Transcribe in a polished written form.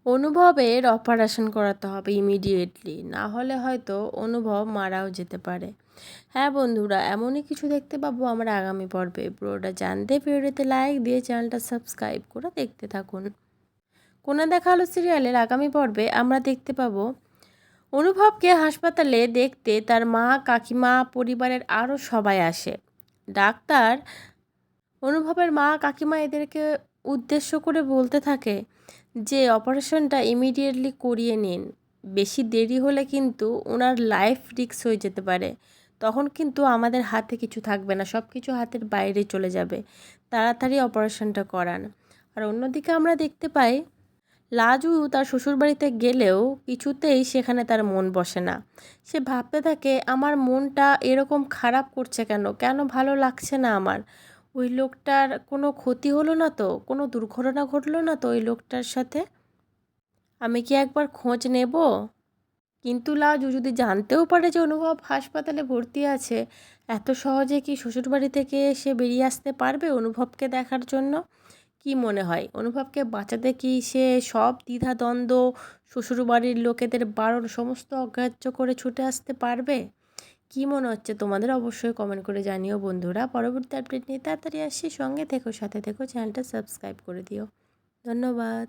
অনুভবের অপারেশন করাতে হবে ইমিডিয়েটলি, না হলে হয়তো অনুভব মারাও যেতে পারে। হ্যাঁ বন্ধুরা, এমনই কিছু দেখতে পাবো আমরা আগামী পর্বে। পুরোটা জানতে ভিডিওতে লাইক দিয়ে চ্যানেলটা সাবস্ক্রাইব করে দেখতে থাকুন। কোনা দেখা হলো সিরিয়ালের আগামী পর্বে আমরা দেখতে পাবো অনুভবকে হাসপাতালে দেখতে তার মা, কাকিমা, পরিবারের আরও সবাই আসে। ডাক্তার অনুভবের মা, কাকিমা এদেরকে উদ্দেশ্য করে বলতে থাকে যে অপারেশনটা ইমিডিয়েটলি করিয়ে নিন, বেশি দেরি হলে কিন্তু ওনার লাইফ রিস্ক হয়ে যেতে পারে। তখন কিন্তু আমাদের হাতে কিছু থাকবে না, সব কিছু হাতের বাইরে চলে যাবে। তাড়াতাড়ি অপারেশনটা করান। আর অন্যদিকে আমরা দেখতে পাই লাজু তার শ্বশুরবাড়িতে গেলেও কিছুতেই সেখানে তার মন বসে না। সে ভাবতে থাকে আমার মনটা এরকম খারাপ করছে কেন, কেন ভালো লাগছে না আমার। ওই লোকটার কোনো ক্ষতি হলো না তো, কোনো দুর্ঘটনা ঘটলো না তো ওই লোকটার সাথে? আমি কি একবার খোঁজ নেব? কিন্তু লাজু যদি জানতেও পারে যে অনুভব হাসপাতালে ভর্তি আছে, এত সহজে কি শ্বশুরবাড়ি থেকে সে বেরিয়ে আসতে পারবে অনুভবকে দেখার জন্য? কি মনে হয় অনুভবকে বাঁচাতে কি সে সব দ্বিধাদ্বন্দ্ব, শ্বশুরবাড়ির লোকেদের বারণ সমস্ত অগ্রাহ্য করে ছুটে আসতে পারবে? কি মনে হচ্ছে তোমাদের অবশ্যই কমেন্ট করে জানিও বন্ধুরা। পরবর্তী আপডেট নিয়ে তাড়াতাড়ি আসছি, সঙ্গে থেকো, সাথে থেকো, চ্যানেলটা সাবস্ক্রাইব করে দিও। ধন্যবাদ।